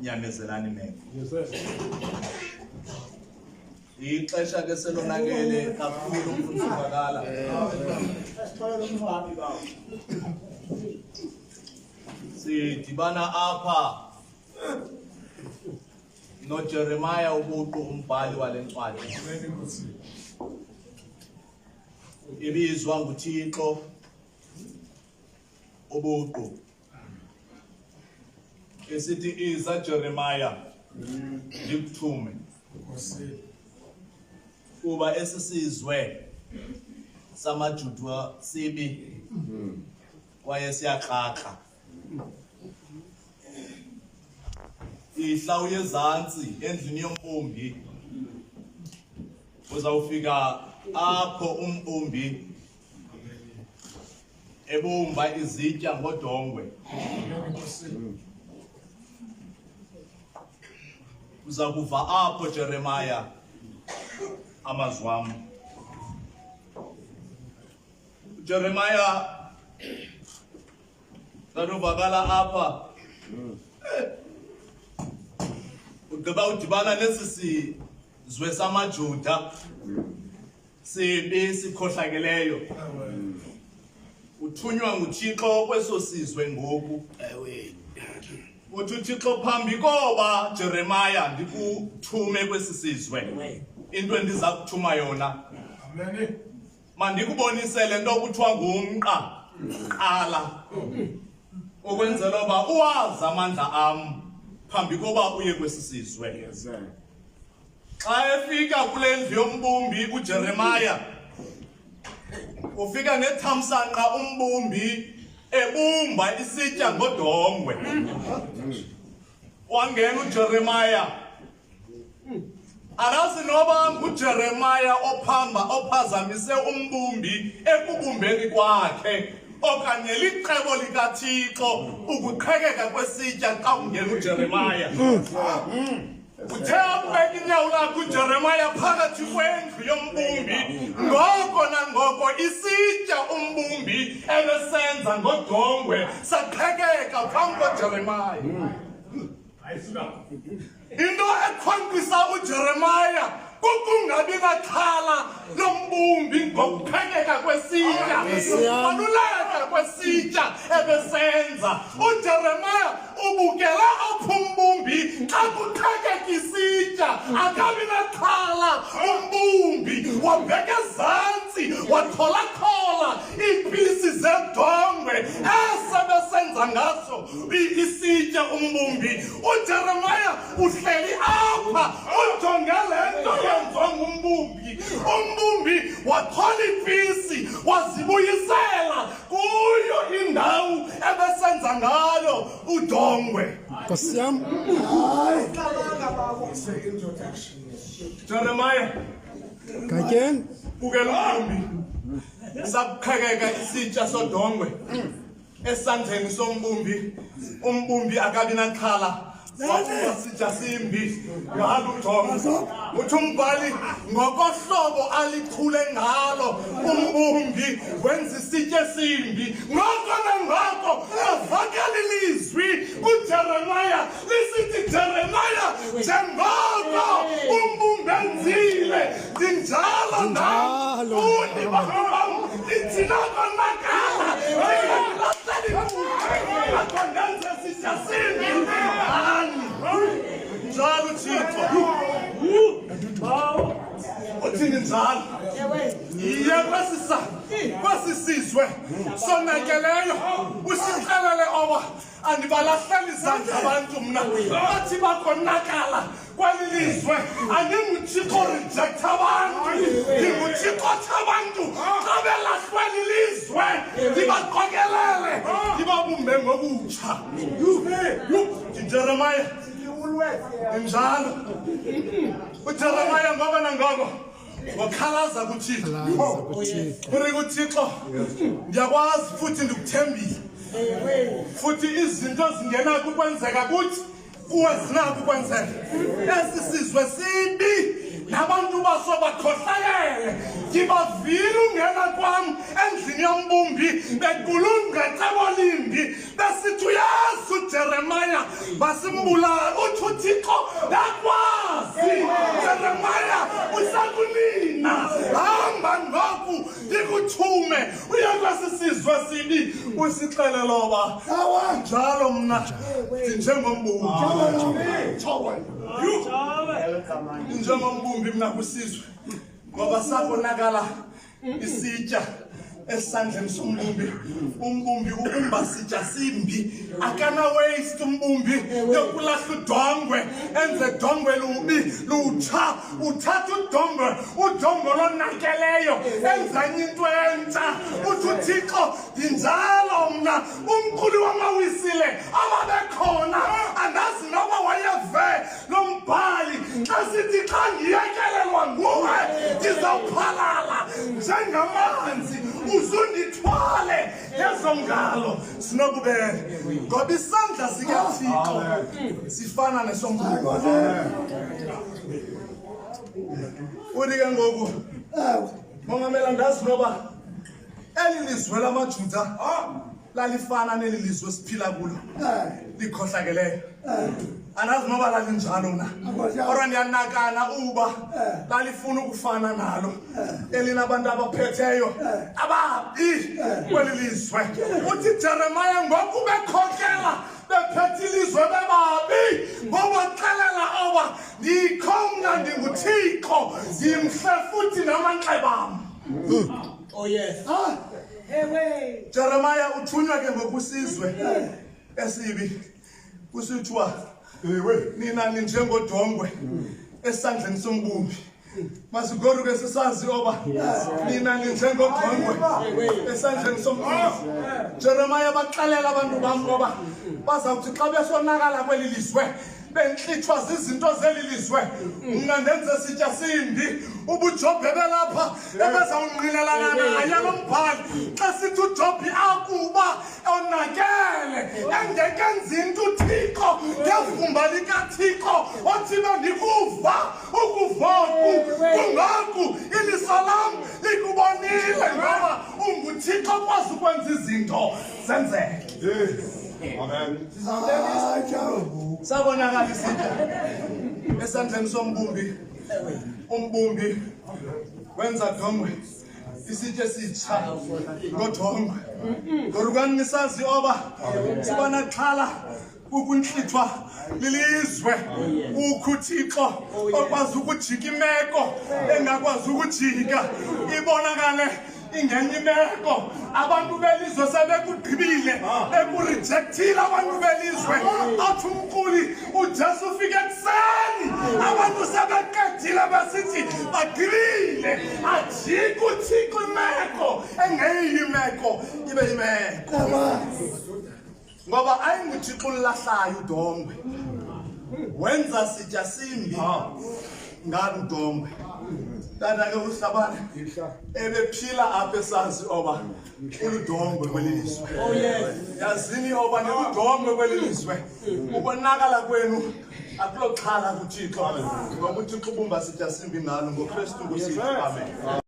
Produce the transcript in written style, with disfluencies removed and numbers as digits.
nyamezelani meko. Yes, sir. Ixesha ke selonakele kakhulu umfundisi Bacela. Sidibana apha no Jeremiah ubuqu umbhali wale ncwadi. Ibizwa nguThixo ubuqu. Esithi iza Jeremiah ngikuthume. Kuba esisizwe samaJuda sibi kwaye siyaxaxa. Ihlawu yezantsi endlini yompumbi uzawufika apho umpumbi ebumba izitya ngodongwe. Uza kuva apho Jeremiah amazwi wam. Jeremiah Bacela apha ugqiba udibana nesi sizwe samaJuda sibi sikhohlakeleyo. Uthunywa nguThixo kweso sizwe ngoku. Uthi uThixo phambi koba Jeremiah ndikuthume kwesi sizwe into endiza kuthuma yona. Amen. Mandikubonisele into kuthiwa ngumqa qala ukwenzela uba uwazi amandla am phambi koba uye kwesi sizwe. Xa efika kule ndlu yombumbi uJeremiah ufika nethamsanqa umbumbi ebumba isitya ngodongwe. Wangena uJeremiah. Alazi noba nguJeremiah ophazamise umbumbi ekubumbeni kwakhe okanye liqhebo likaThixo ukuqhekeka kwesitya xa ungena uJeremiah. Uthe abeka inyawo lakhe uJeremiah phakathi kwendlu yombumbi ngoko nangoko isitya umbumbi ebesenza ngodongwe saqhekeka phambi koJeremiah. Into ekhonkisa uJeremiah kukungabi naxhala lombumbi ngokuqhekeka kwesitya, ubaluleka kwesitya ebesenza. uJeremiah ubukela apho umbumbi xa kuqhekeka isitya akabi naxhala. Umbumbi wabheka ezantsi wathola iipisi zedongwe esebesenza ngaso isitya umbumbi. uJeremiah uhleli apha ujonge le nto yenziwa ngumbumbi. Umbumbi wathola iipisi wazibuyisela kuyo indawo ebesenza ngayo udongwe. Nkosi yam. Jeremiah Gatyeni. bukela umbumbi sakuqhekeka isitya sodongwe esandleni sombumbi. Umbumbi akabi naxhala wakuba sitya simbi ngalo udongwe. Uthi umbhali ngokohlobo alichule ngalo umbumbi wenza isitya esimbi. Ngoko nangoko avakala ilizwi kuJeremiah lisithi, Jeremiah, njengoko umbumbi enzile ndinjalo nam. Fundi bakam nditinakonakala akondenze sitya simbi. Njalo Thixo uthini njalo yiye kwesi sizwe sonakeleyo usixelele oba andibalahleli izandla abantu mna bathi bakonakala kweli lizwe. AndinguThixo reject abantu, ndinguThixo abantu xa belahlweli lizwe ndibaqokelele ndibabumbe ngobutsha. Jeremiah njalo uJeremiah ngoba nangoko wakhalaza kuThixo. Uri kuThixo ndiyakwazi futhi ndikuthembile futhi izinto zingena kukwenzeka kuthi kuwe zinako ukwenzeka. Esi sizwe sibi nabantu baso bakhohlakele. Ngibavile ungena kwam endlini yombumbi bequlunqa ecebo limbi besithi uyazi uJeremiah basimbulala uthi uThixo yakwazi Jeremiah usakunina hamba ngoku ndikuthume uye kwesisizwe sibi usixelele oba njalo mna njengombumbi mna kwisizwe ngoba sabonakala isitya esandleni sombumbi umbumbi ubumba sitya simbi akana waste umbumbi yokulahla udongwe enze dongwe lubi lutsha uthatha udongwe lonakeleyo enzanye into entsha uthi uThixo yinjalo mna umquli wamawisile ababekhona andazi noba wayeve lo mbhali xa sithi xa ndiyekelelwa nguwe ndizawuphalala njengamanzi uzundithwale lezo ngalo sinokubele ngoba isandla sikaThixo sifana nesombumbi uthi ke ngoku mongamela ndazi noba eli lizwe lamaJuda lalifana neli lizwe siphila kulo likhohlakeleyo anazi noba lalinjalo na kodwa ndiyanakana uba lalifuna ukufana nalo elinabantu abaphetheyo ababi kweli lizwe uthi Jeremiah ngoku bekhokela bephethe ilizwe bebabi ngobaxelela oba ndikho mna ndinguThixo ndimhle futhi namanxebam. Oh yes. Jeremiah uthunywa ke ngokusizwe esibi kusithiwa nina ninjengodongwe esandleni sombumbi masikoruke sisazi oba nina ninjengodongwe esandleni sombumbi. Jeremiah baxelela abantu bam ngoba bazawuthi xa besonakala kweli lizwe bentlithwa zizinto zeli lizwe mna ndenze sitya simbi ubuJobhi belapha ebezawungqinelana naye lo mbhali xa sithi uJobhi akuba onakele engekenzi nto uThixo ngevumba likaThixo othina ndikuva ukuvoku kungoku iliso lam likubonile ngoba unguThixo kwazi ukwenza izinto zenzeke. Amen. Sabonakala isitya esandleni sombumbi umbumbi wenza dongwe isitya esitsha ngodongwe ngorukani nisazi oba sibanaxhala ukuntlithwa lilizwe ukho uThixo okwazi ukujika imeko engakwazi ukujika ibonakale ingenye imeko abantu belizwe sebekugqibile bekurejectile abantu belizwe athi umquli uJesu ufike ekuseni abantu sebeqedile besithi bagqibile ajike uThixo imeko engeyiyo imeko ibe yimeko ngoba ayinguThixo ulahlayo udongwe wenza sitya simbi ngalo udongwe tata ke uhlabana ebephila apha esazi oba uludongwe kweli lizwe. Oh yes. Yazini oba neludongwe kweli lizwe ubonakala kwenu akuloxhala kuThixo ngoba uThixo ubumba sitya simbi ngalo ngoKristu ngosiphi. Amen.